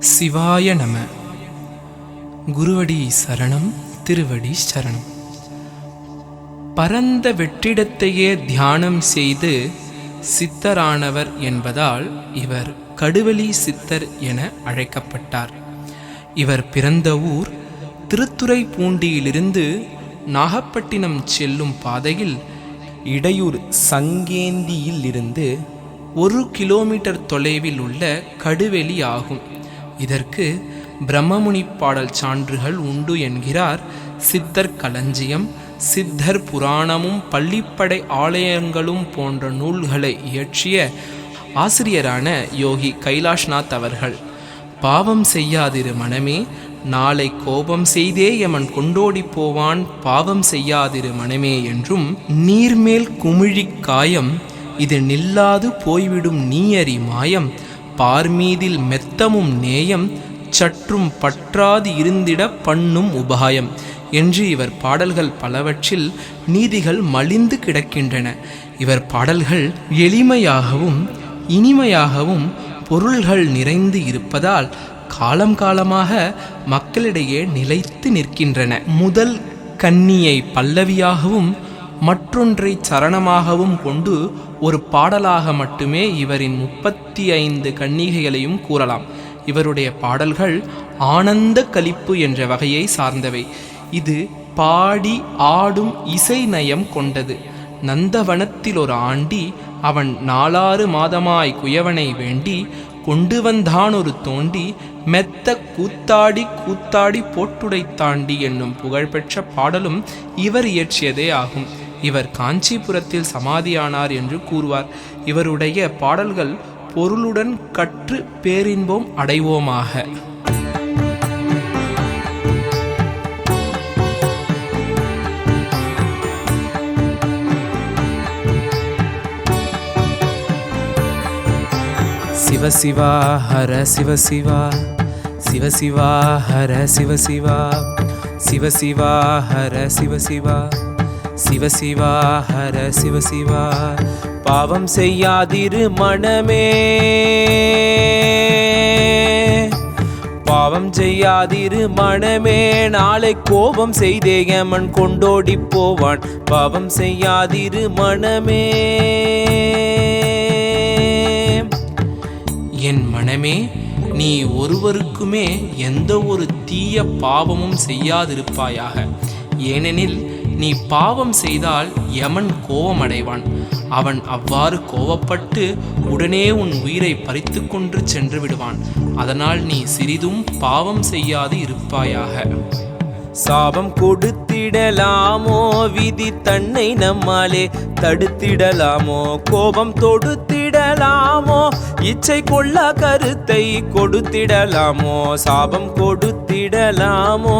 சிவாய நம. குருவடி சரணம், திருவடி சரணம். பரந்த வெற்றிடத்தையே தியானம் செய்து சித்தரானவர் என்பதால் இவர் கடுவெளி சித்தர் என அழைக்கப்பட்டார். இவர் பிறந்த ஊர் திருத்துறைப்பூண்டியிலிருந்து நாகப்பட்டினம் செல்லும் பாதையில் இடையூர் சங்கேந்தியிலிருந்து 1 கிலோமீட்டர் தொலைவில் உள்ள கடுவெளி ஆகும். இதற்கு பிரம்மமுனி பாடல் சான்றுகள் உண்டு என்கிறார் சித்தர் களஞ்சியம், சித்தர் புராணமும் பள்ளிப்படை ஆலயங்களும் போன்ற நூல்களை இயற்றிய ஆசிரியரான யோகி கைலாஷ்நாத் அவர்கள். பாவம் செய்யாதிரு மனமே, நாளை கோபம் செய்தே எமன் கொண்டோடி போவான், பாவம் செய்யாதிரு மனமே என்றும், நீர்மேல் குமிழிக் காயம் இது நில்லாது போய்விடும் நீயறி மாயம், பார்மீதில் மெத்தமும் நேயம் சற்றும் பற்றாது இருந்திட பண்ணும் உபாயம் என்று இவர் பாடல்கள் பலவற்றில் நீதிகள் மலிந்து கிடக்கின்றன. இவர் பாடல்கள் எளிமையாகவும் இனிமையாகவும் பொருள்கள் நிறைந்து இருப்பதால் காலம் காலமாக மக்களிடையே நிலைத்து நிற்கின்றன. முதல் கன்னியை பல்லவியாகவும் மற்றொன்றை சரணமாகவும் கொண்டு ஒரு பாடலாக மட்டுமே இவரின் 35 கன்னிகைகளையும் கூறலாம். இவருடைய பாடல்கள் ஆனந்த களிப்பு என்ற வகையை சார்ந்தவை. இது பாடி ஆடும் இசை நயம் கொண்டது. நந்தவனத்தில் ஒரு ஆண்டி அவன் 4 மாதமாய் குயவனை வேண்டி, கொண்டு வந்தான் ஒரு தோண்டி மெத்த கூத்தாடி கூத்தாடி போட்டுடை தாண்டி என்னும் புகழ்பெற்ற பாடலும் இவர் இயற்றியதே ஆகும். இவர் காஞ்சிபுரத்தில் சமாதியானார் என்று கூறுவார். இவருடைய பாடல்கள் பொருளுடன் கற்று பேரின்பம் அடைவோமாக. சிவசிவா ஹர சிவசிவா, சிவசிவா ஹர சிவசிவா, சிவசிவா ஹர சிவசிவா, சிவசிவா ஹர சிவசிவா. பாவம் செய்யாதிரு மனமே, பாவம் செய்யாதிரு மனமே, நாளை கோபம் செய்தே எமன் கொண்டோடி போவான், பாவம் செய்யாதிரு மனமே. என் மனமே, நீ ஒருவருக்குமே எந்த ஒரு தீய பாவமும் செய்யாதிருப்பாயாக. ஏனெனில் நீ பாவம் செய்தால் யமன் கோபமடைவான். அவன் அவ்வாறு கோபப்பட்டு உடனே உன் உயிரை பறித்து கொண்டு சென்று விடுவான். அதனால் நீ சிறிதும் பாவம் செய்யாது இருப்பாயாக. சாபம் கொடுத்திடலாமோ, விதி தன்னை நம்மாலே தடுத்திடலாமோ, கோபம் தொடுத்திடலாமோ, இச்சை கொள்ள கருத்தை கொடுத்திடலாமோ, சாபம் கொடுத்திடலாமோ,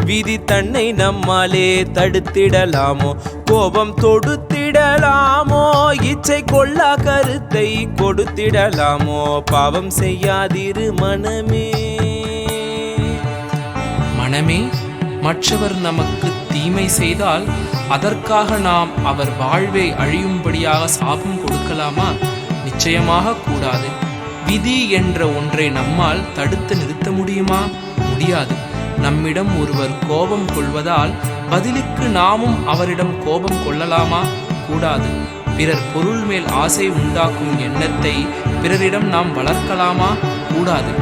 விதி தன்னை நம்மாலே தடுத்திடலாமோ, கோபம் தொடுத்திடலாமோ, இச்சை கொள்ள கருத்தை கொடுத்திடலாமோ, பாவம் செய்யாதிரு மனமே. மனமே, மற்றவர் நமக்கு தீமை செய்தால் அதற்காக நாம் அவர் வாழ்வை அழியும்படியாக சாபம் கொடுக்கலாமா? நிச்சயமாக கூடாது. விதி என்ற ஒன்றை நம்மால் தடுத்து நிறுத்த முடியுமா? முடியாது. நம்மிடம் ஒருவர் கோபம் கொள்வதால் பதிலுக்கு நாமும் அவரிடம் கோபம் கொள்ளலாமா? கூடாது. பிறர் பொருள் மேல் ஆசை உண்டாக்கும் எண்ணத்தை பிறரிடம் நாம் வளர்க்கலாமா? கூடாது.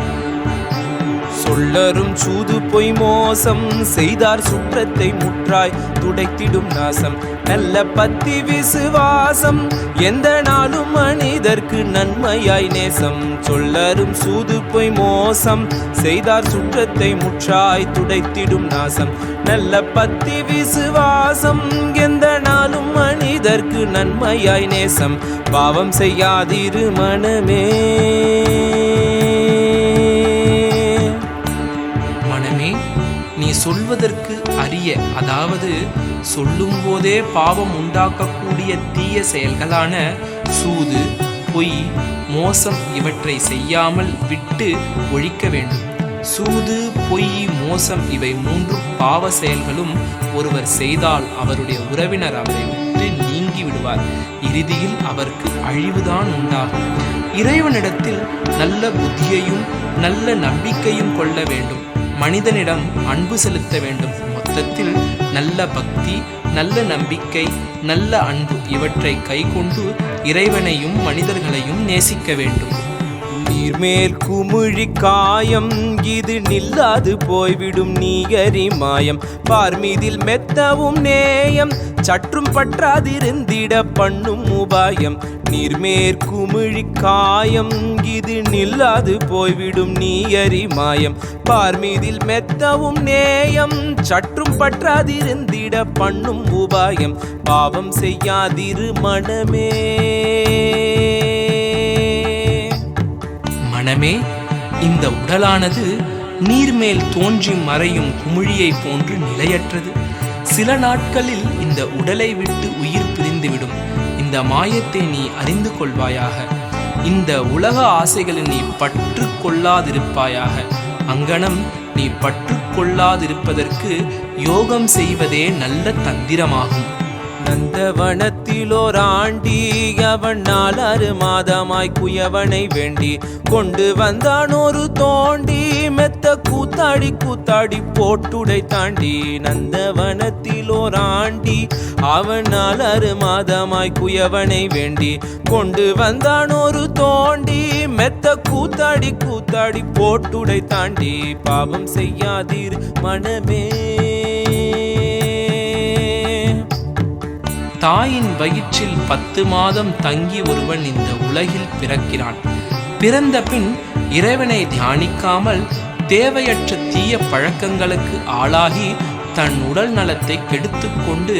சொல்லரும் சூது பொய் மோசம் செய்தார் சுற்றத்தை முற்றாய் துடைத்திடும் நாசம், நல்ல பத்தி விசுவாசம் எந்த நாளும் மனிதர்க்கு நன்மையாய் நேசம். சொல்லரும் சூது பொய் மோசம் செய்தார் சுற்றத்தை முற்றாய் துடைத்திடும் நாசம், நல்ல பத்தி விசுவாசம் எந்த நாளும் மனிதர்க்கு நன்மையாய் நேசம், பாவம் செய்யாதிரு மனமே. நீ சொல்வதற்கு அரிய, அதாவது சொல்லும் போதே பாவம் உண்டாக்கக்கூடிய தீய செயல்களான சூது, பொய், மோசம் இவற்றை செய்யாமல் விட்டு ஒழிக்க வேண்டும். சூது, பொய், மோசம் இவை 3 பாவ செயல்களும் ஒருவர் செய்தால் அவருடைய உறவினர் அவரை விட்டு நீங்கி விடுவார். இறுதியில் அவருக்கு அழிவுதான் உண்டாகும். இறைவனிடத்தில் நல்ல புத்தியையும் நல்ல நம்பிக்கையும் கொள்ள வேண்டும். மனிதனிடம் அன்பு செலுத்த வேண்டும். மொத்தத்தில் நல்ல பக்தி, நல்ல நம்பிக்கை, நல்ல அன்பு இவற்றை கைக்கொண்டு இறைவனையும் மனிதர்களையும் நேசிக்க வேண்டும். நீர்மேல் குமிழி காயம் இது நில்லாது போய்விடும் நீகரி மாயம். பார்மீதில் மெத்தவும் நேயம் சற்றும் பற்றாதிருந்திட பண்ணும் உபாயம். நீர்மேற் குமிழி காயம் இது நில்லாது போய்விடும் நீயறி மாயம். பார்மீதில் மெத்தவும் நேயம் சற்றும் பற்றாதிருந்திட பண்ணும் உபாயம். பாவம் செய்யாதிரு மனமே. மனமே, இந்த உடலானது நீர்மேல் தோன்றி மறையும் குமிழியை போன்று நிலையற்றது. சில நாட்களில் இந்த உடலை விட்டு உயிர் பிரிந்துவிடும். இந்த மாயத்தை நீ அறிந்து கொள்வாயாக. இந்த உலக ஆசைகளில் நீ பற்று கொள்ளாதிருப்பாயாக. அங்கனம் நீ பற்று கொள்ளாதிருப்பதற்கு யோகம் செய்வதே நல்ல தந்திரமாகும். நந்தவனத்திலோர் ஆண்டி அவன் 4 மாதமாய் குயவனை வேண்டி கொண்டு வந்தான் ஒரு தோண்டி. மெத்த கூத்தாடி கூத்தாடி போட்டுடை தாண்டி. நந்தவனத்திலோர் ஆண்டி அவன் 4 மாதமாய் குயவனை வேண்டி கொண்டு வந்தான் ஒரு தோண்டி. மெத்த கூத்தாடி கூத்தாடி போட்டுடை தாண்டி. பாவம் செய்யாதீர் மனமே. தாயின் வயிற்றில் 10 மாதம் தங்கி ஒருவன் இந்த உலகில் பிறக்கிறான். பிறந்த பின் இறைவனை தியானிக்காமல் தேவையற்ற தீய பழக்கங்களுக்கு ஆளாகி தன் உடல் நலத்தை கெடுத்து கொண்டு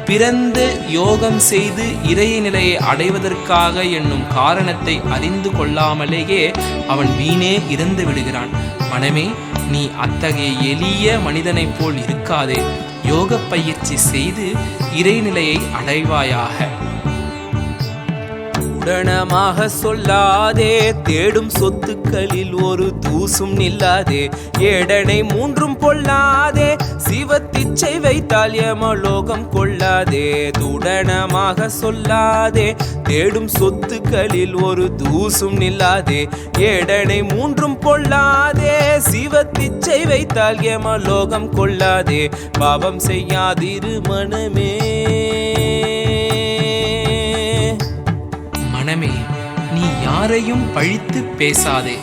பிறந்து யோகம் செய்து இறை நிலையை அடைவதற்காக என்னும் காரணத்தை அறிந்து கொள்ளாமலேயே அவன் வீணே இறந்து விடுகிறான். மனமே, நீ அத்தகைய எளிய மனிதனைப் போல் இருக்காதே. யோக பயிற்சி செய்து இறைநிலையை அடைவாயாக. உடனமாக சொல்லாதே தேடும் சொத்துக்களில் ஒரு தூசும் நில்லாதே. ஏடனை 3 பொல்லாதே சிவத்திச்சை வைத்தால் யமலோகம் கொள்ளாதே. துடனமாக சொல்லாதே தேடும் சொத்துக்களில் ஒரு தூசும் நில்லாதே. ஏடனை 3 பொல்லாதே சிவத்திச்சை வைத்தால் யமலோகம் கொள்ளாதே. பாவம் செய்யாதிரு மனமே. மனமே, நீ யாரையும் பழித்து பேசாதே.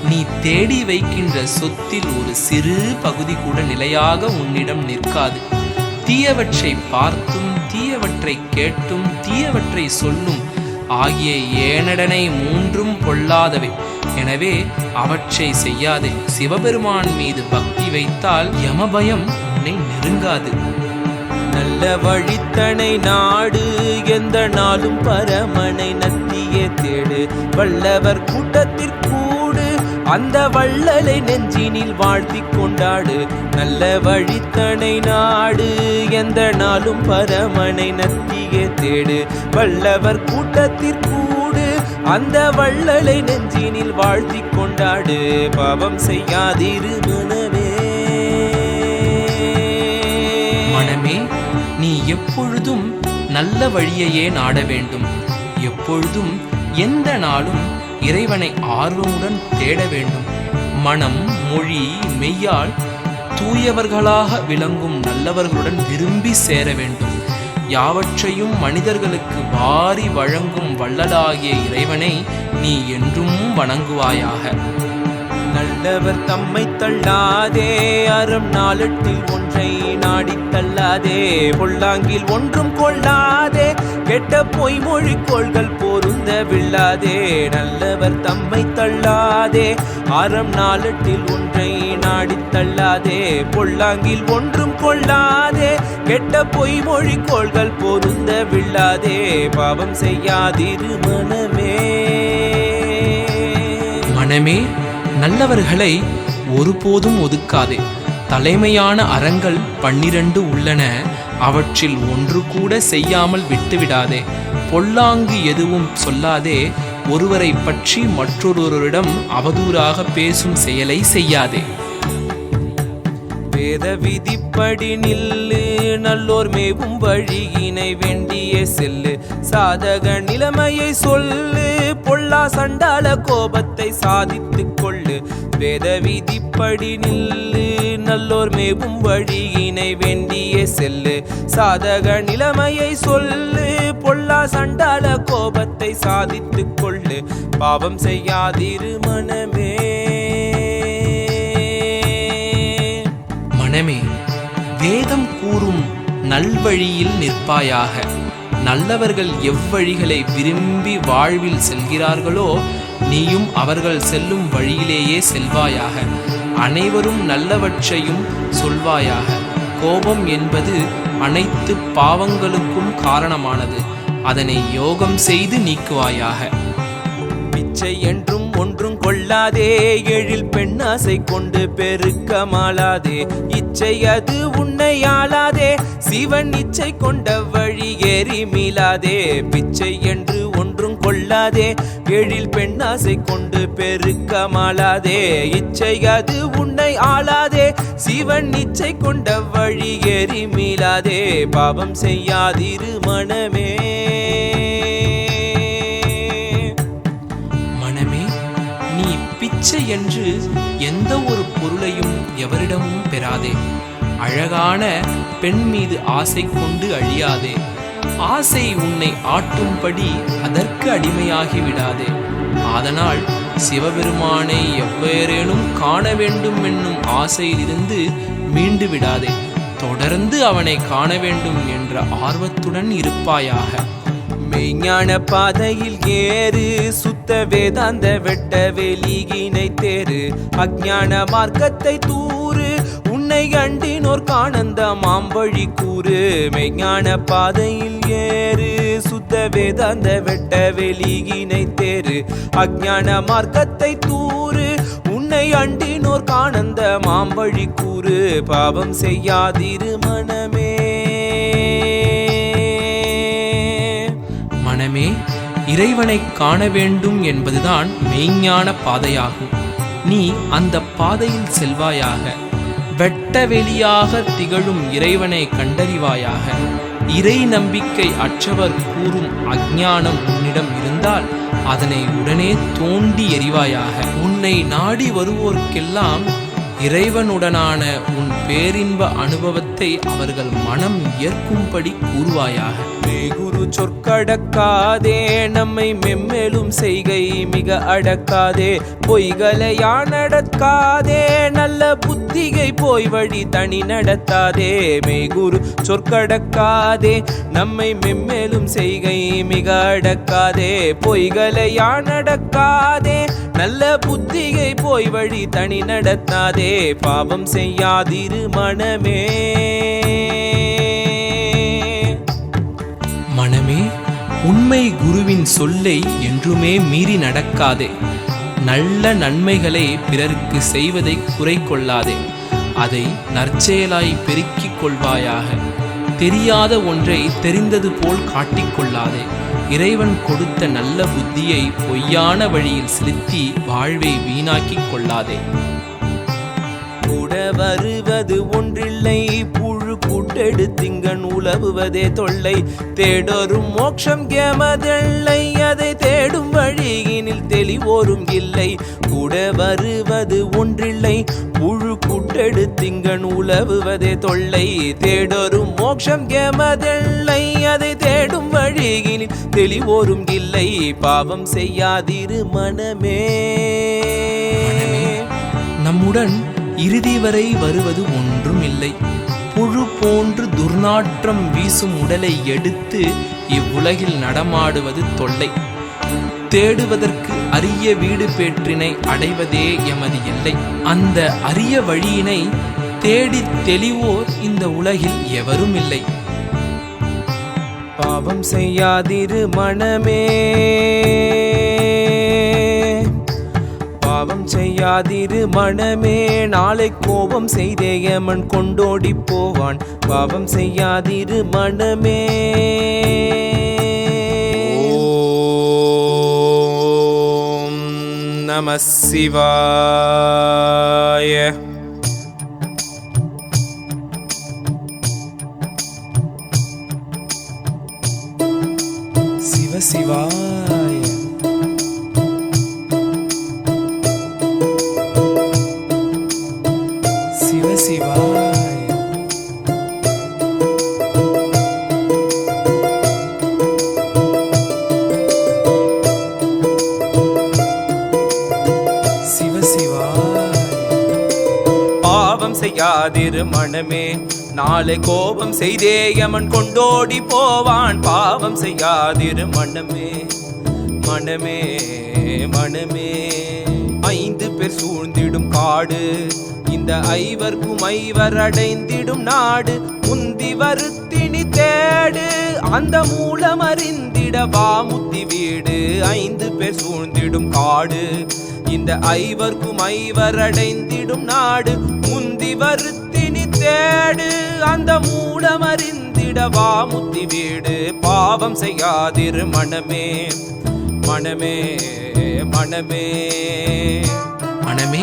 நீ தேடி வைக்கின்ற சொத்தில் ஒரு சிறு பகுதி கூட நிலையாக உன்னிடம் நிற்காது. தீயவற்றை பார்த்தும் தீயவற்றை கேட்டும் தீயவற்றை சொல்லும் ஆகிய ஏனடனை 3 பொல்லாதவை. எனவே அவற்றை செய்யாதே. சிவபெருமான் மீது பக்தி வைத்தால் யமபயம் உன்னை நெருங்காது. நல்ல வழித்தனை நாடு எந்த நாளும் பரமனை நத்தியே தேடு. வல்லவர் கூட்டத்திற்கூடு அந்த வள்ளலை நெஞ்சினில் வாழ்த்தி கொண்டாடு. நல்ல வழித்தனை நாடு எந்த நாளும் பரமனை நத்தியே தேடு. வல்லவர் கூட்டத்திற்கூடு அந்த வள்ளலை நெஞ்சினில் வாழ்த்தி கொண்டாடு. பாவம் செய்யாதிரு மனமே. மனமே, நீ எப்பொழுதும் நல்ல வழியையே நாட வேண்டும். எப்பொழுதும் எந்த நாளும் இறைவனை ஆர்வமுடன் தேட வேண்டும். மனம், மொழி, மெய்யால் தூயவர்களாக விளங்கும் நல்லவர்களுடன் விரும்பி சேர வேண்டும். யாவற்றையும் மனிதர்களுக்கு வாரி வழங்கும் வள்ளலாகிய இறைவனை நீ என்றும் வணங்குவாயாக. நல்லவர் தம்மை தள்ளாதே அறம் 4 ஒன்றை நாடி தள்ளாதே. பொல்லாங்கில் ஒன்றும் கொள்ளாதே கெட்ட பொய்மொழி கோள்கள் பொருந்த வில்லாதே. நல்லவர் தம்மை தள்ளாதே அறம் 4 ஒன்றை நாடி தள்ளாதே. பொல்லாங்கில் ஒன்றும் கொள்ளாதே கெட்ட பொய்மொழி கோள்கள் பொருந்த வில்லாதே. பாவம் செய்யாதிரு மனமே. மனமே, நல்லவர்களை ஒருபோதும் ஒதுக்காதே. தலைமையான அறங்கள் 12 உள்ளன. அவற்றில் ஒன்று கூட செய்யாமல் விட்டுவிடாதே. பொல்லாங்கு எதுவும் சொல்லாதே. ஒருவரை பற்றி மற்றொருவரிடம் அவதூறாக பேசும் செயலை செய்யாதே. வேத விதிப்படி நில்லு நல்லோர் மேவும் வழியினை வேண்டிய செல்லு. சாதக நிலைமையை சொல்லு பொல்லா சண்டால கோபத்தை சாதித்துக் கொள்ளு. வேத விதிப்படி நில்லு, நல்லோர் மேவும் வழியினை வேண்டிய செல்லு. சாதக நிலைமையை சொல்லு, பொல்லா சண்டால கோபத்தை சாதித்துக் கொள்ளு. பாவம் செய்யாதிரு மனமே. மனமே, வேதம் கூறும் நல்வழியில் நிற்பாயாக. நல்லவர்கள் எவ்வழிகளை விரும்பி வாழ்வில் செல்கிறார்களோ நீயும் அவர்கள் செல்லும் வழியிலேயே செல்வாயாக. அனைவரும் நல்லவற்றையும் சொல்வாயாக. கோபம் என்பது அனைத்து பாவங்களுக்கும் காரணமானது. அதனை யோகம் செய்து நீக்குவாயாக. பிச்சை என்றும் ஒன்றும் கொள்ளாதே, எழில் பெண்ணாசை கொண்டு பெருக்கமாளாதே. இச்சை அது உன்னை ஆளாதே, சிவன் இச்சை கொண்ட வழி ஏறி மீளாதே. பிச்சை என்று ஒன்றும் கொள்ளாதே, எழில் பெண்ணாசை கொண்டு பெருக்கமாளாதே. இச்சை அது உன்னை ஆளாதே, சிவன் இச்சை கொண்ட வழி ஏறி மீளாதே. பாவம் செய்யாதிரு மனமே. பிச்சை என்று எந்த ஒரு பொருளையும் எவரிடமும் பெறாதே. அழகான பெண் மீது ஆசை கொண்டு அழியாதே. ஆசை உன்னை ஆட்டும்படி அதற்கு அடிமையாகி விடாதே. அதனால் சிவபெருமானை எவ்வேறேனும் காண வேண்டும் என்னும் ஆசையிலிருந்து மீண்டு விடாதே. தொடர்ந்து அவனை காண வேண்டும் என்ற ஆர்வத்துடன் இருப்பாயாக. மெய்ஞான பாதையில் ஏறு, சுத்த வேதாந்த வெட்ட வெளியினை தேரு. அஞ்ஞான மார்க்கத்தை தூறு, உன்னை அண்டினோர் காணந்த மாம்பழி கூறு. மெய்ஞான பாதையில் ஏறு, சுத்த வேதாந்த வெட்ட வெளியினை தேரு. அஞ்ஞான மார்க்கத்தை தூறு, உன்னை அண்டினோர் காணந்த மாம்பழி கூறு. பாவம் செய்யாதிரு மனமே. மனமே, இறைவனை காண வேண்டும் என்பதுதான் மெய்ஞான பாதையாகும். நீ அந்த பாதையில் செல்வாயாக. வெட்ட வெளியாக திகழும் இறைவனை கண்டறிவாயாக. இறை நம்பிக்கை அற்றவர் கூறும் அஞ்ஞானம் உன்னிடம் இருந்தால் அதனை உடனே தோண்டி எறிவாயாக. உன்னை நாடி வருவோர்க்கெல்லாம் இறைவனுடனான உன் பேரின்ப அனுபவத்தை அவர்கள் மனம் ஏற்கும்படி கூறுவாயாக. மெய்குரு சொற்கடக்காதே, நம்மை மெம்மேலும் செய்கை மிக அடக்காதே. பொய்களையா நடக்காதே, நல்ல புத்திகை போய் வழி தனி நடத்தாதே. மெய்குரு சொற்கடக்காதே, நம்மை மெம்மேலும் செய்கை மிக அடக்காதே. பொய்களையா நடக்காதே, நல்ல புத்திகை போய் வழி தனி நடத்தாதே. பாவம் செய்யாதிரு மனமே. மனமே, உண்மை குருவின் சொல்லை என்றுமே மீறி நடக்காதே. நல்ல நன்மைகளை பிறருக்கு செய்வதை குறை கொள்ளாதே. அதை நற்செயலாய் பெருக்கிக் கொள்வாயாக. தெரியாத ஒன்றை தெரிந்தது போல் காட்டிக்கொள்ளாதே. இறைவன் கொடுத்த நல்ல புத்தியை பொய்யான வழியில் செலுத்தி வாழ்வை வீணாக்கிக் கொள்ளாதே. கூட வருவது ஒன்றில்லை, புழு கூட்டெடுத்திங்கன் உலவுவதே தொல்லை. தேடோரும் மோட்சம் கேமதில்லை, அதை தேடும் வழியினில் தெளிவோரும் இல்லை. கூட வருவது ஒன்றில்லை, புழு கூட்டெடுத்திங்கன் உலவுவதே தொல்லை. தேடோரும் மோட்சம் கேமதில்லை, அதை தேடும் வழியினில் தெளிவோரும் இல்லை. பாவம் செய்யாதிரு மனமே. நம்முடன் இறுதி வரை வருவது ஒன்றும் இல்லை. புழு போன்று துர்நாற்றம் வீசும் உடலை எடுத்து இவ்வுலகில் நடமாடுவது தொல்லை. தேடுவதற்கு அரிய வீடு பேற்றினை அடைவதே எமது எல்லை. அந்த அரிய வழியினை தேடி தெளிவோர் இந்த உலகில் எவரும் இல்லை. பாவம் செய்யாதிரு மனமே. பாவம் செய்யாதிரு மனமே, நாளை கோபம் செய்தே யமன் கொண்டோடி போவான். பாவம் செய்யாதிரு மனமே. ஓம் நம சிவாய. சிவ சிவாய. சிவாய். பாவம் செய்யாதிரு மனமே, நாளை கோபம் செய்தே யமன் கொண்டோடி போவான். பாவம் செய்யாதிரு மனமே, மனமே மனமே. 5 பேர் சூழ்ந்திடும் காடு, இந்த 5வர்க்கும் 5 அடைந்திடும் நாடு. முந்தி வருத்தினி தேடு, அந்த மூலம் அறிந்திட வாமுத்தி வீடு. 5 பேர் சூழ்ந்திடும் காடு, இந்த 5வர்க்கும் 5 அடைந்திடும் நாடு. முந்தி வருத்தினி தேடு, அந்த மூலம் அறிந்திட வாமுத்தி வீடு. பாவம் செய்யாதிரு மனமே, மனமே மனமே. மனமே,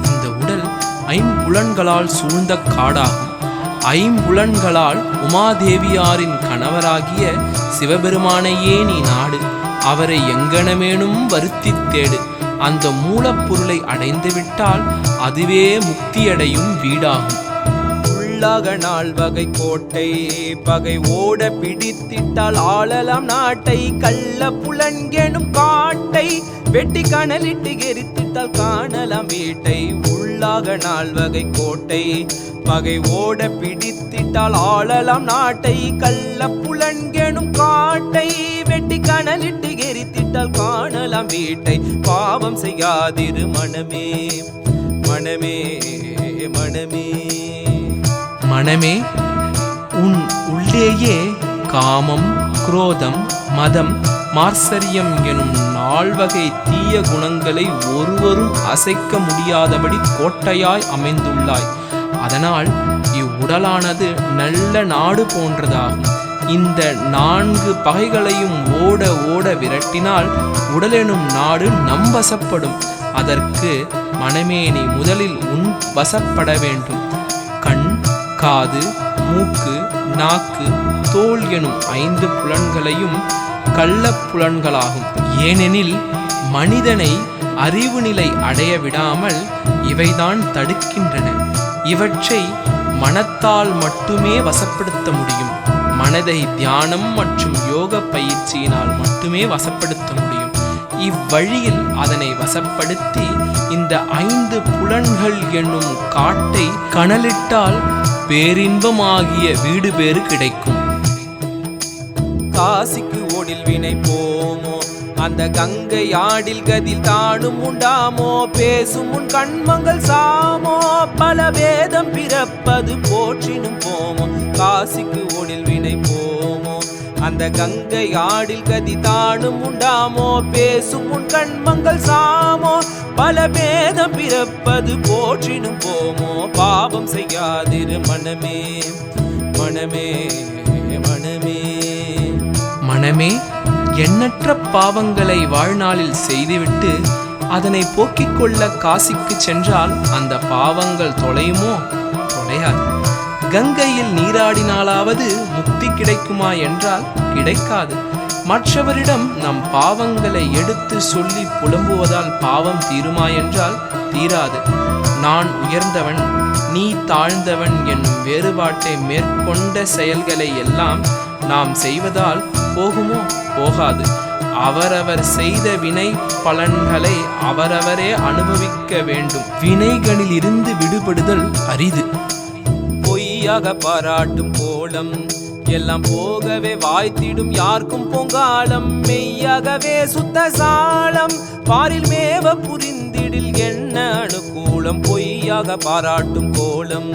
இந்த உடல் 5 புலன்களால் சூழ்ந்த காடாகும். 5 புலன்களால் உமாதேவியாரின் கணவராகிய சிவபெருமானையே நீ நாடு. அவரை எங்கனமேனும் வருத்தித் தேடு. அந்த மூலப்பொருளை அடைந்துவிட்டால் அதுவே முக்தியடையும் வீடாகும். உள்ளாக 4 வகை கோட்டை, பகை ஓட பிடித்திட்டால் ஆளலாம் நாட்டை. கள்ள புலன்கெனும் காட்டை வெட்டி கனலிட்டு எரித்திட்டால் காணலாம் வீட்டை. உள்ளாக 4 வகை கோட்டை, பகை ஓட பிடித்திட்டால் ஆளலாம் நாட்டை. கள்ள புலன்கெனும் காட்டை வெட்டி கனலிட்டு எரித்திட்டால் காணலாம் வீட்டை. பாவம் செய்யாதிரு மனமே, மனமே மனமே. மனமே, உன் உள்ளேயே காமம், குரோதம், மதம், மார்சரியம் எனும் 4 வகை தீய குணங்களை ஒருவரும் அசைக்க முடியாதபடி கோட்டையாய் அமைந்துள்ளாய். அதனால் இவ்வுடலானது நல்ல நாடு போன்றதாகும். இந்த 4 பகைகளையும் ஓட ஓட விரட்டினால் உடலெனும் நாடு நம்பசப்படும். அதற்கு மனமே நீ முதலில் உன் வசப்பட வேண்டும். கண், காது, மூக்கு, நாக்கு, தோல் எனும் 5 புலன்களையும் கள்ள புலன்களாகும். ஏனெனில் மனிதனை அறிவு நிலை அடைய விடாமல் இவைதான் தடுக்கின்றன. இவற்றை மனத்தால் மட்டுமே வசப்படுத்த முடியும். மனதை தியானம் மற்றும் யோக பயிற்சியினால் மட்டுமே வசப்படுத்த முடியும். இவ்வழியில் அதனை வசப்படுத்தி இந்த 5 புலன்கள் என்னும் காட்டை கனலிட்டால் பேரின்பமாகிய வீடு பேறு கிடைக்கும். காசிக்கு ஓடில் வினை போமோ, அந்த கங்கை ஆடில் கதில் தானும் உண்டாமோ. பேசும் உன் கண்மங்கள் சாமோ, பல வேதம் பிறப்பது போற்றினும் போமோ. காசிக்கு ஓடில் வினை போமோ, அந்த கங்கை ஆடில் கதி தானும் உண்டாமோ. பேசும் உன் கண்மங்கள் சாமோ, பல வேதம் பிறப்பது போற்றினும் போமோ. பாவம் செய்யாதிரு மனமே, மனமே மனமே. மனமே, எண்ணற்ற பாவங்களை வாழ்நாளில் செய்துவிட்டு அதனை போக்கிக் கொள்ள காசிக்கு சென்றால் அந்த பாவங்கள் தொலையுமோ? தொலையாது. கங்கையில் நீராடினாலாவது முக்தி கிடைக்குமா என்றால் கிடைக்காது. மற்றவரிடம் நம் பாவங்களை எடுத்து சொல்லி புலம்புவதால் பாவம் தீருமா என்றால் தீராது. நான் உயர்ந்தவன், நீ தாழ்ந்தவன் என்னும் வேறுபாட்டை மேற்கொண்ட செயல்களை எல்லாம் நாம் செய்வதால் போகுமோ? போகாது. அவரவர் செய்த வினை பலன்களை அவரவரே அனுபவிக்க வேண்டும். வினைகளிலிருந்து விடுபடுதல் அரிது. பொய்யாக பாராட்டும் கோலம் எல்லாம் போகவே வாய்த்திடும் யாருக்கும் பொங்காலம். மெய்யாகவே சுத்த சாலம் பாரில் மேவ புரிந்திடில் என்ன அனுகூலம். பொய்யாக பாராட்டும் கோலம்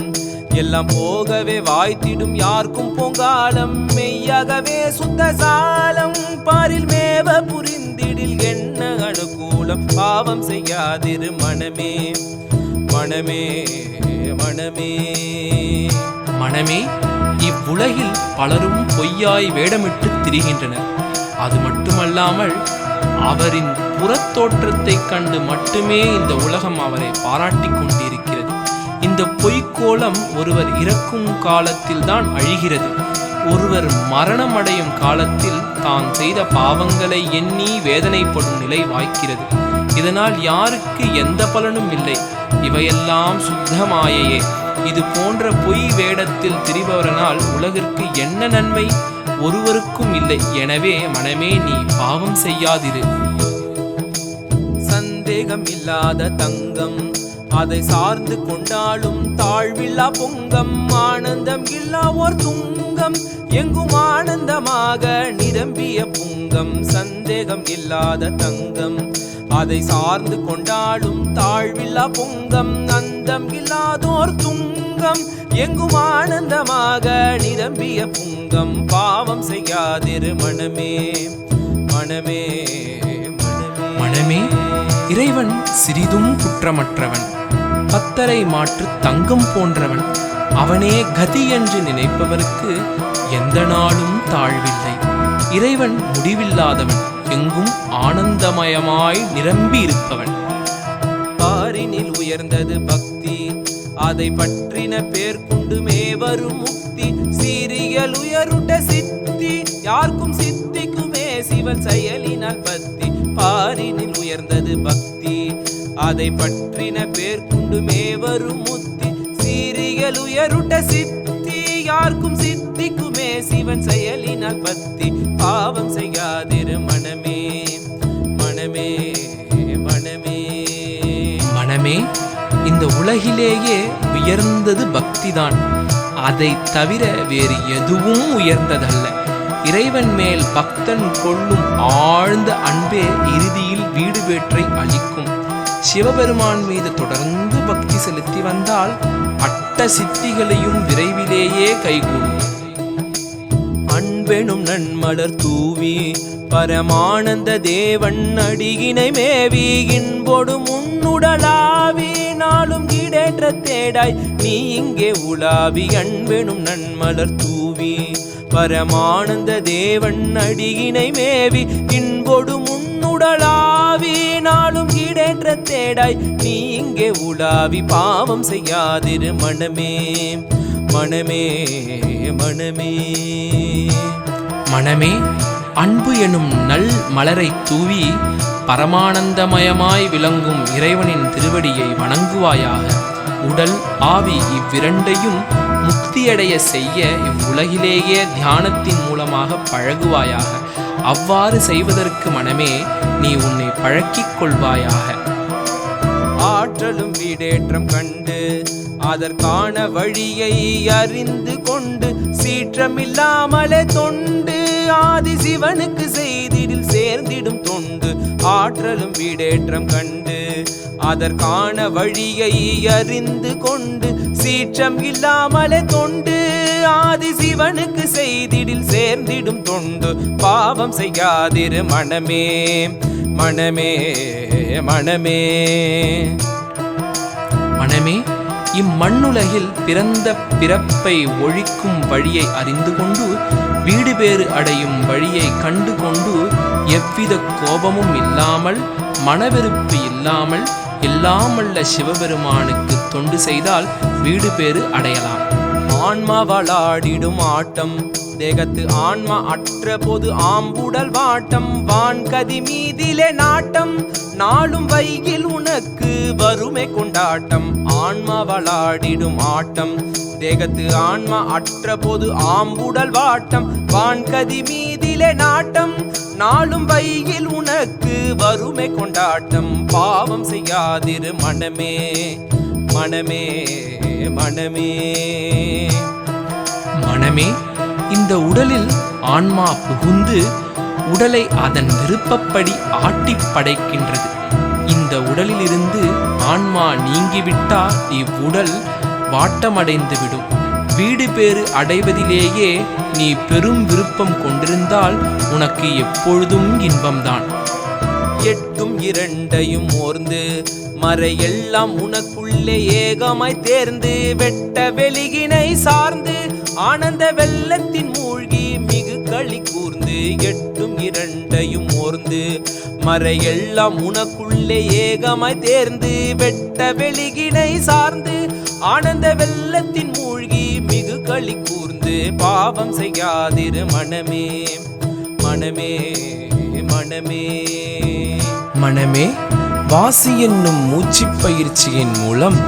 எல்லாம் போகவே வாய்த்திடும் யாருக்கும் பொங்காலம். மெய்யாகவே சுத்த சாலம் பாரில் மேவ புரிந்திடில் என்ன அனுகூலம். பாவம் செய்யாதிரு மனமே, மனமே மனமே. மனமே, இவ்வுலகில் பலரும் பொய்யாய் வேடமிட்டு திரிகின்றனர். அது மட்டுமல்லாமல் அவரின் புறத்தோற்றத்தைக் கண்டு மட்டுமே இந்த உலகம் அவரை பாராட்டிக் கொண்டிருக்கிறது. இந்த பொய்க்கோலம் ஒருவர் இறக்கும் காலத்தில் தான் அழிகிறது. ஒருவர் மரணம் அடையும் காலத்தில் தான் செய்த பாவங்களை எண்ணி வேதனைப்படும் நிலை வாய்க்கிறது. இதனால் யாருக்கு எந்த பலனும் இல்லை. இவையெல்லாம் சுத்த மாயையே. இது போன்ற பொய் வேடத்தில் திரிபவரனால் உலகிற்கு என்ன நன்மை? ஒருவருக்கும் இல்லை. எனவே மனமே, நீ பாவம் செய்யாதிரு. சந்தேகம் இல்லாத தங்கம், அதை சார்ந்து கொண்டாலும் தாழ்வில்லா பொங்கம், ஆனந்தம் இல்லா ஓர் துங்கம், எங்கும் ஆனந்தமாக நிரம்பிய புங்கம். சந்தேகம் இல்லாத தங்கம், அதை சார்ந்து கொண்டாலும் தாழ்வில்லா பொங்கம், அந்தம் இல்லாதோர் துங்கம், எங்கும் ஆனந்தமாக நிரம்பிய புங்கம். பாவம் செய்யாதிரு மனமே மனமே மனமே, இறைவன் சிறிதும் குற்றமற்றவன், பத்தரை மாற்று தங்கம் போன்றவன். அவனே கதி என்று நினைப்பவருக்கு எந்த நாளும் தாழ்வில்லை. இறைவன் முடிவில்லாதவன், எங்கும் ஆனந்தமயமாய் நிரம்பி இருப்பவன். பாரினில் உயர்ந்தது பக்தி, அதை பற்றின பேர் கொண்டுமே வரும் முக்தி. சீரியல் உயருட்ட சித்தி, யாருக்கும் சித்திக்குமே சிவன் செயலினால் பக்தி. பாரினில் உயர்ந்தது பக்தி, அதை பற்றின பேர் கொண்டுமே வரும் முக்தி. சீரியல் உயருட்ட சித்தி, யாருக்கும் சித்திக்குமே சிவன் செயலினால் பக்தி. பாவம் செய்யாதிரு மனமே மனமே மனமே மனமே, இந்த உலகிலேயே உயர்ந்தது பக்திதான். அதை தவிர வேறு எதுவும் உயர்ந்ததல்ல. இறைவன் மேல் பக்தன் கொள்ளும் ஆழ்ந்த அன்பே இறுதியில் வீடு பேற்றை அளிக்கும். சிவபெருமான் மீது தொடர்ந்து பக்தி செலுத்தி வந்தால் அட்ட சித்திகளையும் விரைவிலேயே கைகூடும். அன்பெனும் நன்மலர் தூவி பரமானந்த தேவன் அடியினை மேவி, இன்போடு முன்னுடலாவி நாளும் ஈடேற்ற தேடாய் நீ இங்கே உலாவி. அன்பெனும் நன்மலர் தூவி பரமானந்த தேவன் அடியினை மேவி, இன்போடு முன்னுடலாவி நாளும் ஈடேற்ற தேடாய் நீ இங்கே உலாவி. பாவம் செய்யாதிரு மனமே மனமே மனமே மனமே, அன்பு எனும் நல் மலரை தூவி பரமானந்தமயமாய் விளங்கும் இறைவனின் திருவடியை வணங்குவாயாக. உடல் ஆவி இவ்விரண்டையும் முக்தியடைய செய்ய இவ்வுலகிலேயே தியானத்தின் மூலமாக பழகுவாயாக. அவ்வாறு செய்வதற்கு மனமே நீ உன்னை பழக்கிக் கொள்வாயாக. ஆற்றலும் வீடேற்றம் கண்டு அதற்கான வழியை அறிந்து கொண்டு, சீற்றமில்லாமலே தொண்டு ஆதி சிவனுக்கு செய்திடில் சேர்ந்திடும் தொண்டு. ஆற்றலும் வீடேற்றம் கண்டு அதற்கான வழியை அறிந்து கொண்டு, சீற்றம் இல்லாமலே தொண்டு ஆதி சிவனுக்கு செய்திடில் சேர்ந்திடும் தொண்டு. பாவம் செய்யாதிரு மனமே மனமே மனமே மனமே, இம்மண்ணுலகில் பிறந்த பிறப்பை ஒழிக்கும் வழியை அறிந்து கொண்டு, வீடு பேறு அடையும் வழியை கண்டு கொண்டு, எவ்வித கோபமும் இல்லாமல் மனவெறுப்பு இல்லாமல் எல்லாமல்ல சிவபெருமானுக்கு தொண்டு செய்தால் வீடு பேறு அடையலாம். ஆன்மா வளாடிடும் ஆட்டம், தேகத்து ஆன்மா அற்ற போது ஆம்புடல் வாட்டம். வான்கதி மீதிலே நாட்டம், நாளும் வைகில் உனக்கு வறுமை கொண்டாட்டம். ஆன்மா வளாடிடும் ஆட்டம், தேகத்து ஆன்மா அற்ற போது ஆம்புடல் வாட்டம். வான்கதி மீதிலே நாட்டம், நாளும் வைகில் உனக்கு வறுமை கொண்டாட்டம். பாவம் செய்யாதிரு மனமே மனமே மனமே மனமே, இந்த உடலில் ஆன்மா புகுந்து உடலை அதன் விருப்பப்படி ஆட்டி படைக்கின்றது. இந்த உடலிலிருந்து ஆன்மா நீங்கிவிட்டால் இவ்வுடல் வாட்டமடைந்துவிடும். வீடு பேறு அடைவதிலேயே நீ பெரும் விருப்பம் கொண்டிருந்தால் உனக்கு எப்பொழுதும் இன்பம்தான். எட்டும் இரண்டையும் ஓர்ந்து மறையெல்லாம் உனக்குள்ளே ஏகமாய் தேர்ந்து, வெட்ட வெளிகினை சார்ந்து ஆனந்த வெள்ளத்தின் மூழ்கி மிகு களி கூர்ந்து. எட்டும் இரண்டையும் ஓர்ந்து மறையெல்லாம் உனக்குள்ளே ஏகமாய் தேர்ந்து, வெட்ட வெளிகினை சார்ந்து ஆனந்த வெள்ளத்தின் மூழ்கி மிகு களி கூர்ந்து. பாவம் செய்யாதிரு மனமே மனமே மனமே மனமே, வாசி என்னும் மூச்சுப் பயிற்சியின் மூலம்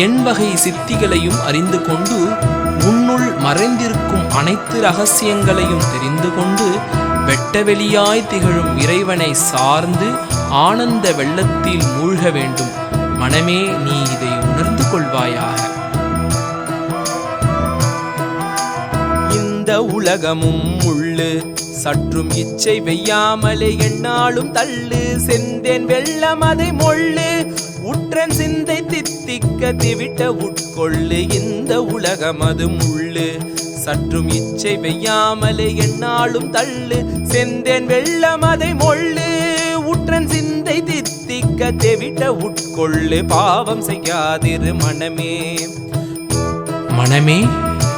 எண்வகை சித்திகளையும் அறிந்து கொண்டு, உன்னுள் மறைந்திருக்கும் அனைத்து ரகசியங்களையும் தெரிந்து கொண்டு, வெட்டவெளியாய் திகழும் இறைவனை சார்ந்து ஆனந்த வெள்ளத்தில் மூழ்க வேண்டும். மனமே, நீ இதை உணர்ந்து கொள்வாயாக. இந்த உலகமும் முள்ளு, சற்றும் இச்சை வெய்யாமலே என்னாலும் தள்ளு. செந்தேன் வெள்ளம் அதை மொள்ளு, உற்றன் சிந்தை தித்திக்க திவிட்ட உட்கொள்ளு. இந்த உலகம் அது முள்ளு, சற்றும் இச்சை வெய்யாமலே என்னாலும் தள்ளு. செந்தேன் வெள்ளம் அதை மொள்ளு, உற்றன் சிந்தை தித்திக்க தெவிட்ட உட்கொள்ளு. பாவம் செய்யாதிரு மனமே. மனமே,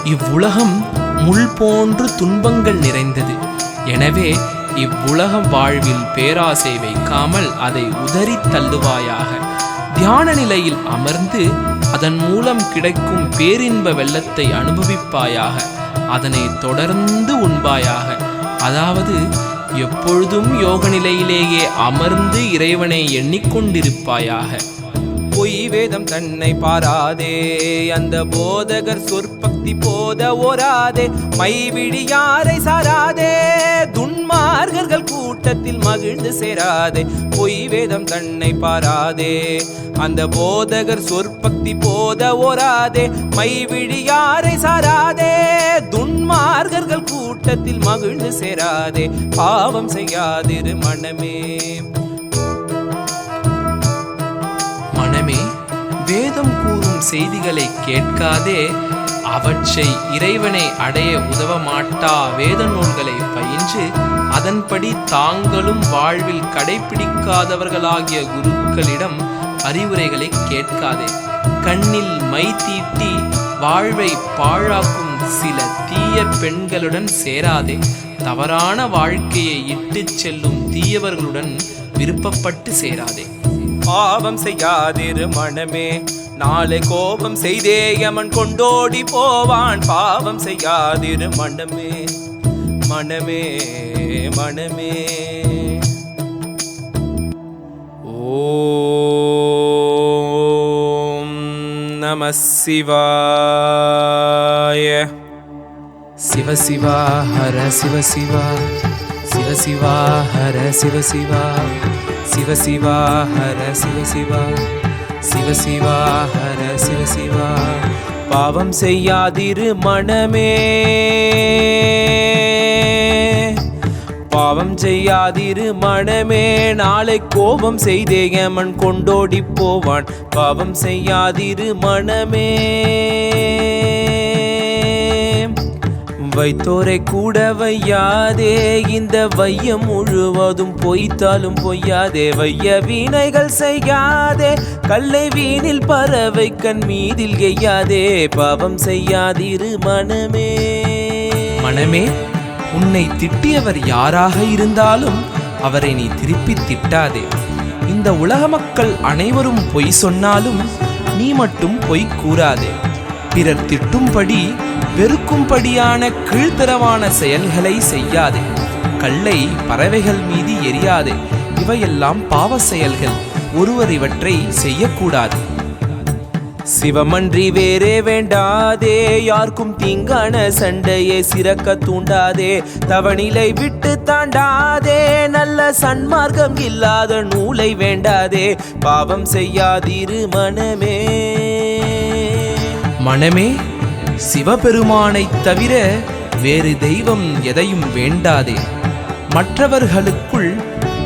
இவ்வுலகம் முள் போன்று துன்பங்கள் நிறைந்தது. எனவே இவ்வுலகம் வாழ்வில் பேராசை வைக்காமல் அதை உதறி தள்ளுவாயாக. தியான நிலையில் அமர்ந்து அதன் மூலம் கிடைக்கும் பேரின்ப வெள்ளத்தை அனுபவிப்பாயாக. அதனை தொடர்ந்து உண்பாயாக. அதாவது எப்பொழுதும் யோக நிலையிலேயே அமர்ந்து இறைவனை எண்ணிக்கொண்டிருப்பாயாக. பொய் வேதம் தன்னை பாராதே, அந்த போதகர் சொற்பக்தி போத ஓராதே. மைவிடி யாரை சாராதே, துன்மார்கர்கள் கூட்டத்தில் மகிழ்ந்து சேராதே. பொய் வேதம் தன்னை பாராதே, அந்த போதகர் சொற்பக்தி போத ஓராதே. மைவிடி யாரை சாராதே, துன்மார்கர்கள் கூட்டத்தில் மகிழ்ந்து சேராதே. பாவம் செய்யாதிரு மனமே. மனமே, வேதம் கூறும் செய்திகளை கேட்காதே. அவற்றை இறைவனை அடைய உதவ மாட்டா வேத நூல்களை பயின்று அதன்படி தாங்களும் வாழ்வில் கடைபிடிக்காதவர்களாகிய குருக்களிடம் அறிவுரைகளை கேட்காதே. கண்ணில் மை தீட்டி வாழ்வை பாழாக்கும் சில தீய பெண்களுடன் சேராதே. தவறான வாழ்க்கையை இட்டுச் செல்லும் தீயவர்களுடன் விருப்பப்பட்டு சேராதே. பாவம் செய்யாதிரு மனமே, நாளை கோபம் செய்தே யமன் கொண்டோடி போவான். பாவம் செய்யாதிரு மனமே. மனமே மனமே. ஓம் நம சிவாய. சிவ சிவா ஹர சிவ சிவா, சிவ சிவா ஹர சிவ சிவா, சிவ சிவா ஹர சிவ சிவா, சிவ சிவா ஹர சிவ சிவா. பாவம் செய்யாதிரு மனமே, பாவம் செய்யாதிரு மனமே. நாளை கோபம் செய்தே யமன் கொண்டோடி போவான். பாவம் செய்யாதிரு மனமே. வைத்தோரை கூட வையாதே, இந்த வையம் முழுவதும் பொய்த்தாலும் பொய்யாதே. வைய வீணைகள் செய்யாதே, கல்லை வீணில் பறவை கண் மீதில் எய்யாதே. பாவம் செய்யாதிரு மனமே. மனமே, உன்னை திட்டியவர் யாராக இருந்தாலும் அவரை நீ திருப்பி திட்டாதே. இந்த உலக மக்கள் அனைவரும் பொய் சொன்னாலும் நீ மட்டும் பொய் கூறாதே. பிறர் திட்டும்படி வெறுக்கும்படியான கீழ்த்தரவான செயல்களை செய்யாதே. கல்லை பறவைகள் மீது எரியாதே. இவையெல்லாம் பாவ செயல்கள். ஒருவர் இவற்றை செய்யக்கூடாது. சிவமன்றி வேறே வேண்டாதே, யாருக்கும் தீங்கான சண்டையை சிறக்க தூண்டாதே. தவநிலை விட்டு தாண்டாதே, நல்ல சன்மார்க்கம் இல்லாத நூலை வேண்டாதே. பாவம் செய்யாதிரு மனமே. மனமே, சிவபெருமானைத் தவிர வேறு தெய்வம் எதையும் வேண்டாதே. மற்றவர்களுக்குள்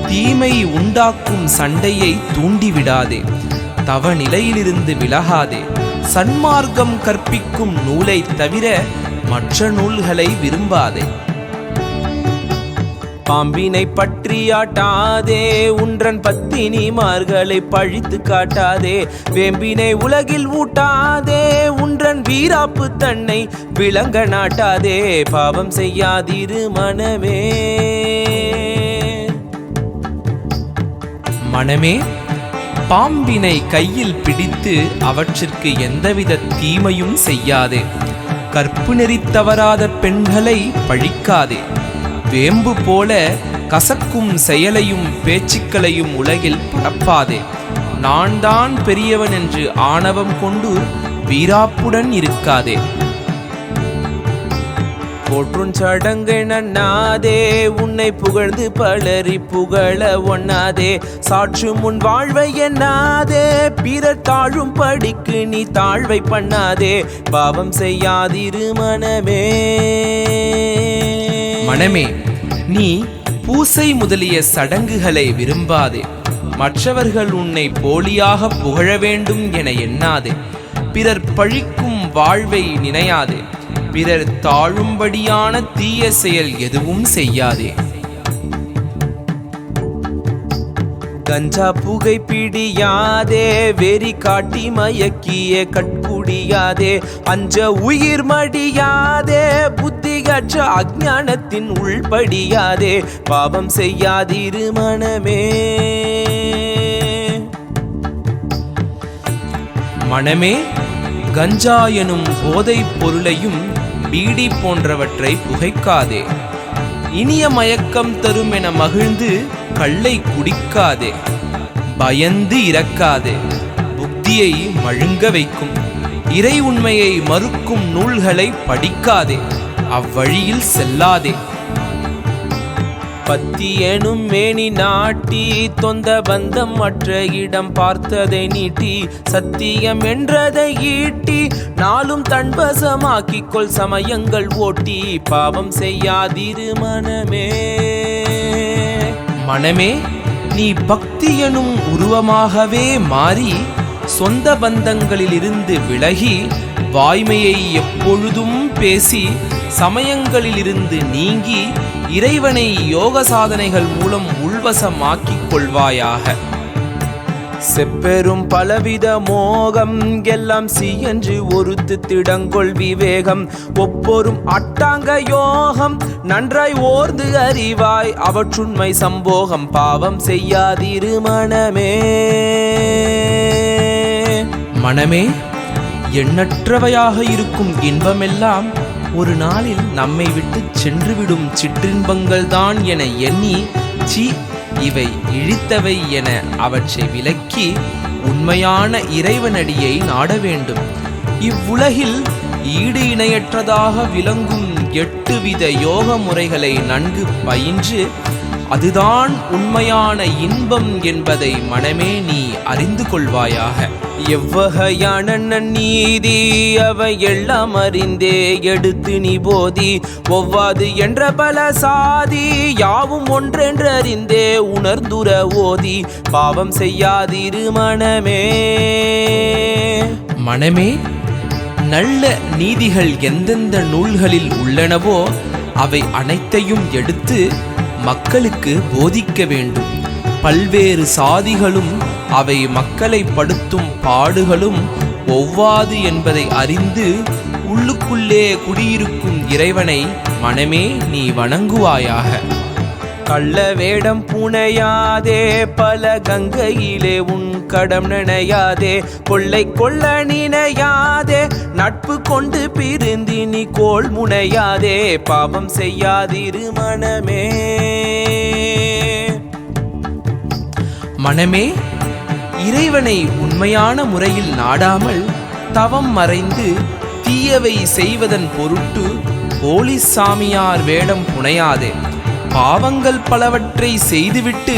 தீமை உண்டாக்கும் சண்டையை தூண்டிவிடாதே. தவ நிலையிலிருந்து விலகாதே. சன்மார்க்கம் கற்பிக்கும் நூலை தவிர மற்ற நூல்களை விரும்பாதே. பாம்பினை பற்றியாட்டாதே, உன்றன் பத்தினிமார்களை பழித்து காட்டாதே. வேம்பினை உலகில் ஊட்டாதே, உன்றன் வீராப்பு தன்னை விளங்க நாட்டாதே. பாவம் செய்யாதிரு மனமே. மனமே, பாம்பினை கையில் பிடித்து அவற்றிற்கு எந்தவித தீமையும் செய்யாதே. கற்பு நெறி தவறாத பெண்களை பழிக்காதே. வேம்பு போல கசக்கும் செயலையும் பேச்சுக்களையும் உலகில் பரப்பாதே. நான் தான் பெரியவன் என்று ஆணவம் கொண்டு வீராப்புடன் இருக்காதே. போற்றும் சடங்கை நன்னாதே உன்னை புகழ்ந்து பலரி புகழ ஒண்ணாதே சாற்று முன் வாழ்வை எண்ணாதே பிறர் தாழும் படிக்கு நீ தாழ்வை பண்ணாதே பாவம் செய்யாதிரு மனமே. மனமே, நீ பூசை முதலிய சடங்குகளை விரும்பாதே. மற்றவர்கள் உன்னை போலியாக புகழ வேண்டும் என எண்ணாதே. பிறர் பழிக்கும் வாழ்வை நினையாதே. பிறர் தாழும்படியான தீய செயல் எதுவும் செய்யாதே. கஞ்சா புகை பிடியாதே வெறி காட்டி மயக்கிய கட்குடியாதே அஞ்ச உயிர் மடியாதே புத்திகற்ற அஞ்ஞானத்தின் உள்படியாதே பாவம் செய்யாதிரு மனமே. மனமே, கஞ்சா எனும் போதைப் பொருளையும் பீடி போன்றவற்றை புகைக்காதே. இனிய மயக்கம் தரும் என மகிழ்ந்து கள்ளை குடிக்காதே. பயந்து இறக்காதே. புத்தியை மழுங்க வைக்கும் இறை உண்மையை மறுக்கும் நூல்களை படிக்காதே. அவ்வழியில் செல்லாதே. பத்தி எனும் மேனி நாட்டி தொந்த பந்தம் மற்ற இடம் பார்த்ததை நீட்டி சத்தியம் என்றதை ஈட்டி நாளும் தன்வசமாக்கிக் கொள் சமயங்கள் ஓட்டி பாவம் செய்யாதிரு மனமே. மனமே, நீ பக்தி எனும் உருவமாகவே மாறி சொந்த பந்தங்களிலிருந்து விலகி வாய்மையை எப்பொழுதும் பேசி சமயங்களிலிருந்து நீங்கி இறைவனை யோக சாதனைகள் மூலம் உள்வசமாக்கிக் கொள்வாயாக. செப்பெரும் பலவித மோகம் எல்லாம் சியன்று ஒருத்து திடங்கொள் விவேகம் ஒப்பொரும் அட்டாங்க யோகம் நன்றாய் ஓர்ந்து அறிவாய் அவற்றுண்மை சம்போகம் பாவம் செய்யாதிரு மனமே. மனமே, எண்ணற்றவையாக இருக்கும் இன்பமெல்லாம் ஒரு நாளில் நம்மை விட்டு சென்றுவிடும் சிற்றின்பங்கள் தான் என எண்ணி சி இவை இழித்தவை என அவற்றை விலக்கி உண்மையான இறைவனடியை நாட வேண்டும். இவ்வுலகில் ஈடு இணையற்றதாக விளங்கும் 8 வித யோக முறைகளை நன்கு பயின்று அதுதான் உண்மையான இன்பம் என்பதை மனமே நீ அறிந்து கொள்வாயாக. எவ்வகையான நன்னீதி அவை எல்லாம் அறிந்தே எடுத்து நீ போதி ஒவ்வாது என்ற பல சாதி யாவும் ஒன்றென்று அறிந்தே உணர்ந்துர ஓதி பாவம் செய்யாதிரு மனமே. மனமே, நல்ல நீதிகள் எந்தெந்த நூல்களில் உள்ளனவோ அவை அனைத்தையும் எடுத்து மக்களுக்கு போதிக்க வேண்டும். பல்வேறு சாதிகளும் அவை மக்களை படுத்தும் பாடுகளும் ஒவ்வாது என்பதை அறிந்து உள்ளுக்குள்ளே குடியிருக்கும் இறைவனை மனமே நீ வணங்குவாயாக. கள்ள வேடம் புனையாதே பல கங்கையிலே உன் கடம் நினையாதே கொள்ளை கொள்ள நினையாதே நட்பு கொண்டு பிரிந்தி நீ கோள் முனையாதே பாவம் செய்யாதிரு மனமே. மனமே, இறைவனை உண்மையான முறையில் நாடாமல் தவம் மறைந்து தீயவை செய்வதன் பொருட்டு போலி சாமியார் வேடம் புனையாதே. பாவங்கள் பலவற்றை செய்துவிட்டு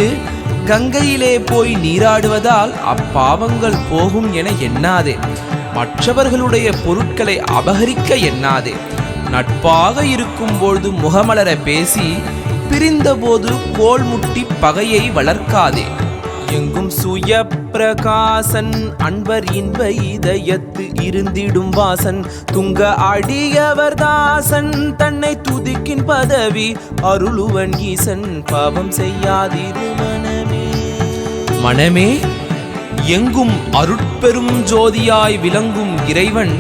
கங்கையிலே போய் நீராடுவதால் அப்பாவங்கள் போகும் என எண்ணாதே. மற்றவர்களுடைய பொருட்களை அபகரிக்க எண்ணாதே. நட்பாக இருக்கும்போது முகமலர பேசி பிரிந்தபோது கோல் முட்டி பகையை வளர்க்காதே. எங்கும் சுய பிரகாசன் அன்பர் இன்ப இதயத்து இருந்திடும் வாசன் துங்க அடியவர் தாசன் தன்னை துதிக்கின் பதவி அருளுவன் ஈசன் பாவம் செய்யாதிரு மனமே. மனமே, எங்கும் அருட்பெரும் ஜோதியாய் விளங்கும் இறைவன்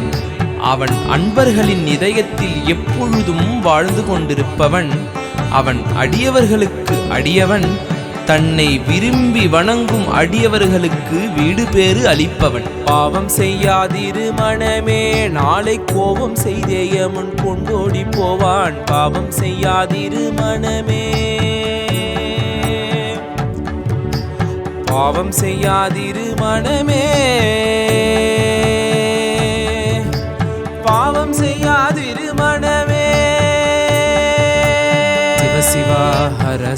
அவன் அன்பர்களின் இதயத்தில் எப்பொழுதும் வாழ்ந்து கொண்டிருப்பவன். அவன் அடியவர்களுக்கு அடியவன். தன்னை விரும்பி வணங்கும் அடியவர்களுக்கு வீடு பேறு அளிப்பவன். பாவம் செய்யாதிரு மனமே நாளை கோபம் செய்தேயமுன் கொண்டோடி போவான். பாவம் செய்யாதிரு மனமே. பாவம் செய்யாதிரு மனமே. பாவம் செய்யாதிரு மனமே.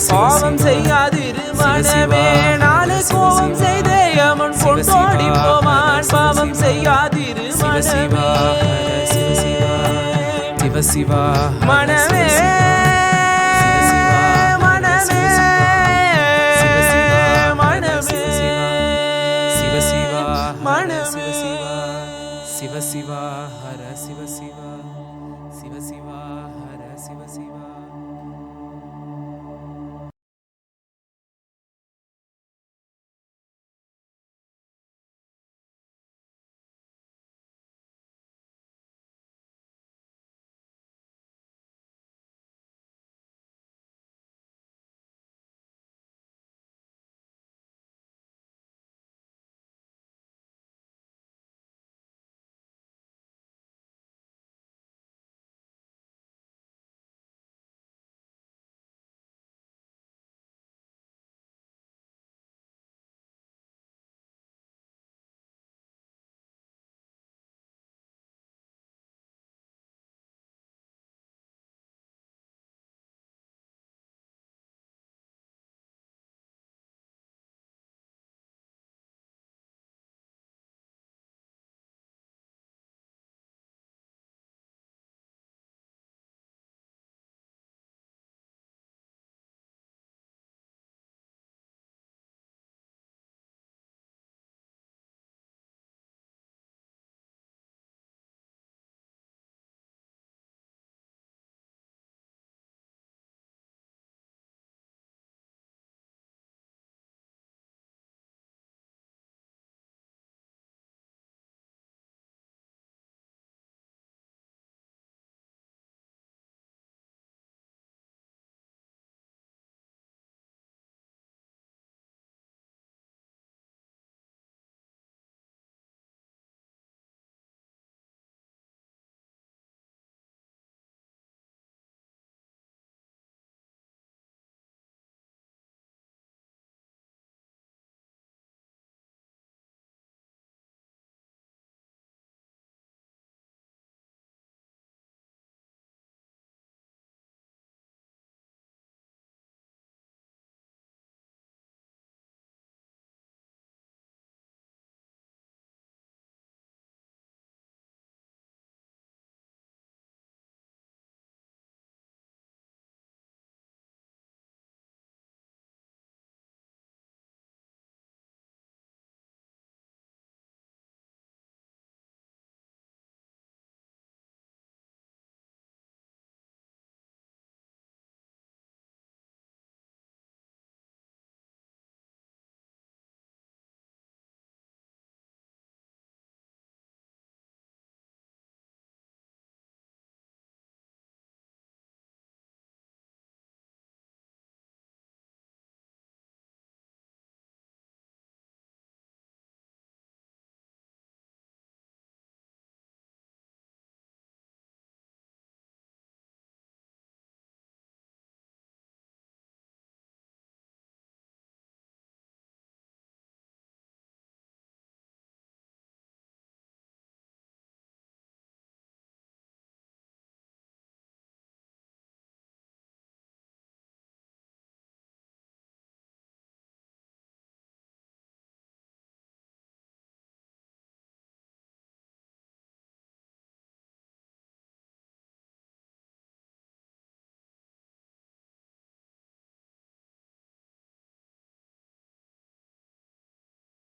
பாவம் செய்யாதிரு மனமே நாளை கோபம் செய்தே அவன் கொண்டோடி போவான் பாவம் செய்யாதிரு மனமே சிவசிவா மனமே மனமே மனமே சிவசிவா மனமே சிவசிவா ஹர சிவசிவா சிவசிவா ஹர சிவசிவா